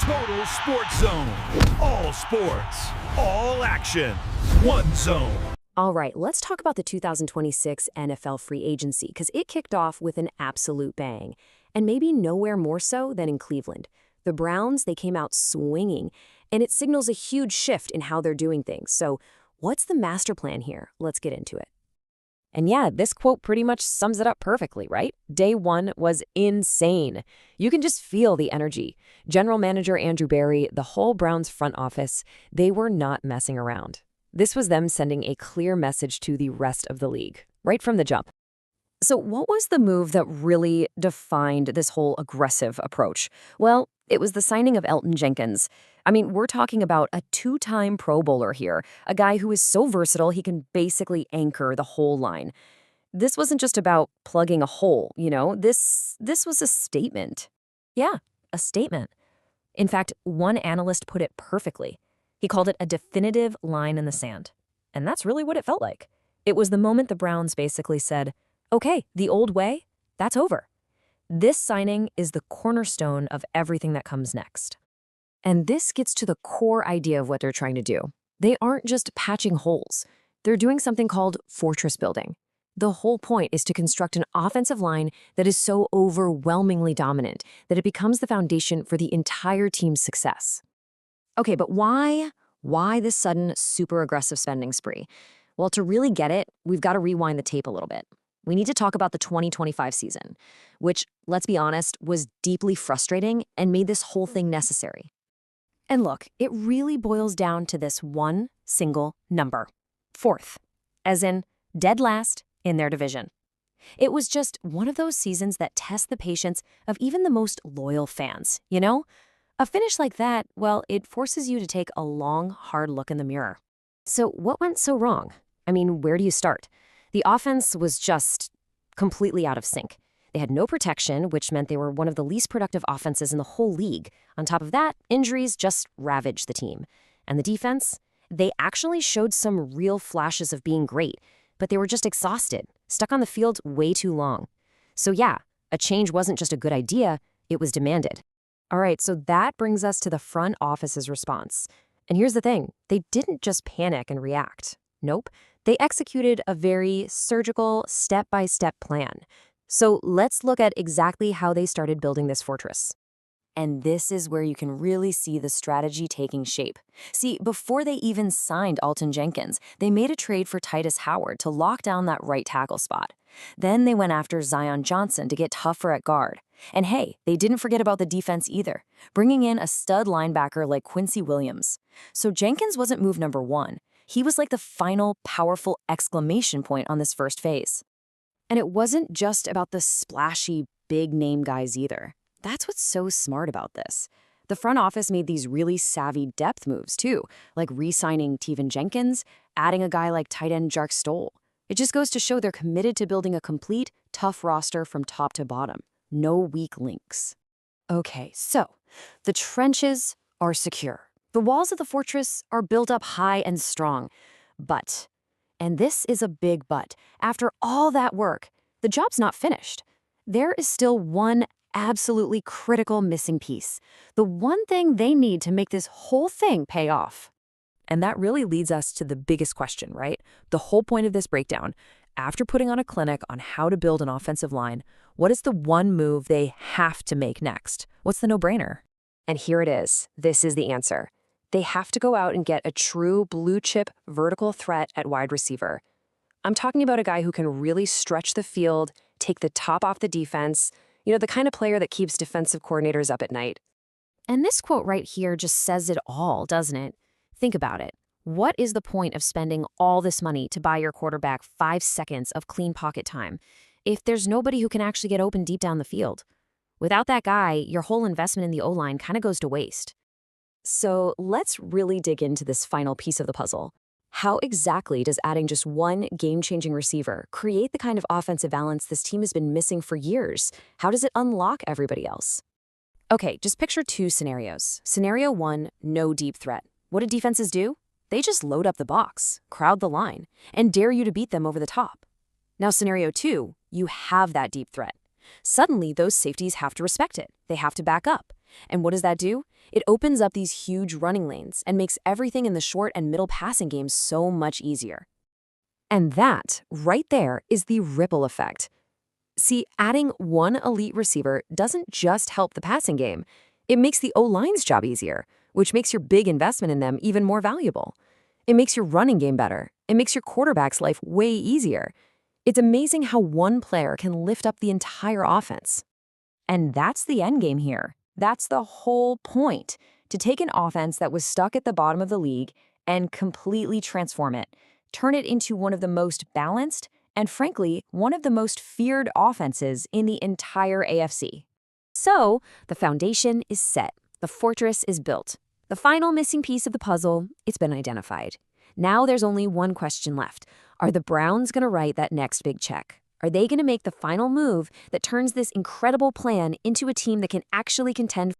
Total Sports Zone. All sports, all action, one zone. All right, let's talk about the 2026 NFL free agency because it kicked off with an absolute bang. And maybe nowhere more so than in Cleveland. The Browns, they came out swinging, and it signals a huge shift in how they're doing things. So what's the master plan here? Let's get into it. And yeah, this quote pretty much sums it up perfectly, right? Day one was insane. You can just feel the energy. General Manager Andrew Berry, the whole Browns front office, they were not messing around. This was them sending a clear message to the rest of the league, right from the jump. So what was the move that really defined this whole aggressive approach? Well, it was the signing of Elgton Jenkins. I mean, we're talking about a two-time Pro Bowler here, a guy who is so versatile he can basically anchor the whole line. This wasn't just about plugging a hole, this was a statement. Yeah, a statement. In fact, one analyst put it perfectly. He called it a definitive line in the sand. And that's really what it felt like. It was the moment the Browns basically said, okay, the old way, that's over. This signing is the cornerstone of everything that comes next. And this gets to the core idea of what they're trying to do. They aren't just patching holes. They're doing something called fortress building. The whole point is to construct an offensive line that is so overwhelmingly dominant that it becomes the foundation for the entire team's success. Okay, but why this sudden super aggressive spending spree? Well, to really get it, we've got to rewind the tape a little bit. We need to talk about the 2025 season, which, let's be honest, was deeply frustrating and made this whole thing necessary. And look, it really boils down to this one single number, fourth, as in dead last in their division. It was just one of those seasons that test the patience of even the most loyal fans, A finish like that, well, it forces you to take a long, hard look in the mirror. So what went so wrong? I mean, where do you start? The offense was just completely out of sync. They had no protection, which meant they were one of the least productive offenses in the whole league. On top of that, injuries just ravaged the team. And the defense? They actually showed some real flashes of being great, but they were just exhausted, stuck on the field way too long. So yeah, a change wasn't just a good idea, it was demanded. All right, so that brings us to the front office's response. And here's the thing, they didn't just panic and react. Nope, they executed a very surgical, step-by-step plan. So let's look at exactly how they started building this fortress. And this is where you can really see the strategy taking shape. See, before they even signed Elgton Jenkins, they made a trade for Titus Howard to lock down that right tackle spot. Then they went after Zion Johnson to get tougher at guard. And hey, they didn't forget about the defense either, bringing in a stud linebacker like Quincy Williams. So Jenkins wasn't move number one. He was like the final, powerful exclamation point on this first phase. And it wasn't just about the splashy, big-name guys either. That's what's so smart about this. The front office made these really savvy depth moves, too, like re-signing Elgton Jenkins, adding a guy like tight end Jark Stoll. It just goes to show they're committed to building a complete, tough roster from top to bottom. No weak links. Okay, so the trenches are secure. The walls of the fortress are built up high and strong. But, and this is a big but, after all that work, the job's not finished. There is still one absolutely critical missing piece. The one thing they need to make this whole thing pay off. And that really leads us to the biggest question, right? The whole point of this breakdown. After putting on a clinic on how to build an offensive line, what is the one move they have to make next? What's the no-brainer? And here it is. This is the answer. They have to go out and get a true blue-chip vertical threat at wide receiver. I'm talking about a guy who can really stretch the field, take the top off the defense, the kind of player that keeps defensive coordinators up at night. And this quote right here just says it all, doesn't it? Think about it. What is the point of spending all this money to buy your quarterback 5 seconds of clean pocket time if there's nobody who can actually get open deep down the field? Without that guy, your whole investment in the O-line kind of goes to waste. So let's really dig into this final piece of the puzzle. How exactly does adding just one game-changing receiver create the kind of offensive balance this team has been missing for years? How does it unlock everybody else? Okay, just picture two scenarios. Scenario one, no deep threat. What do defenses do? They just load up the box, crowd the line, and dare you to beat them over the top. Now, scenario two, you have that deep threat. Suddenly, those safeties have to respect it. They have to back up. And what does that do? It opens up these huge running lanes and makes everything in the short and middle passing games so much easier. And that, right there, is the ripple effect. See, adding one elite receiver doesn't just help the passing game. It makes the O-line's job easier, which makes your big investment in them even more valuable. It makes your running game better. It makes your quarterback's life way easier. It's amazing how one player can lift up the entire offense. And that's the end game here. That's the whole point, to take an offense that was stuck at the bottom of the league and completely transform it, turn it into one of the most balanced and, frankly, one of the most feared offenses in the entire AFC. So, the foundation is set. The fortress is built. The final missing piece of the puzzle, it's been identified. Now there's only one question left. Are the Browns going to write that next big check? Are they going to make the final move that turns this incredible plan into a team that can actually contend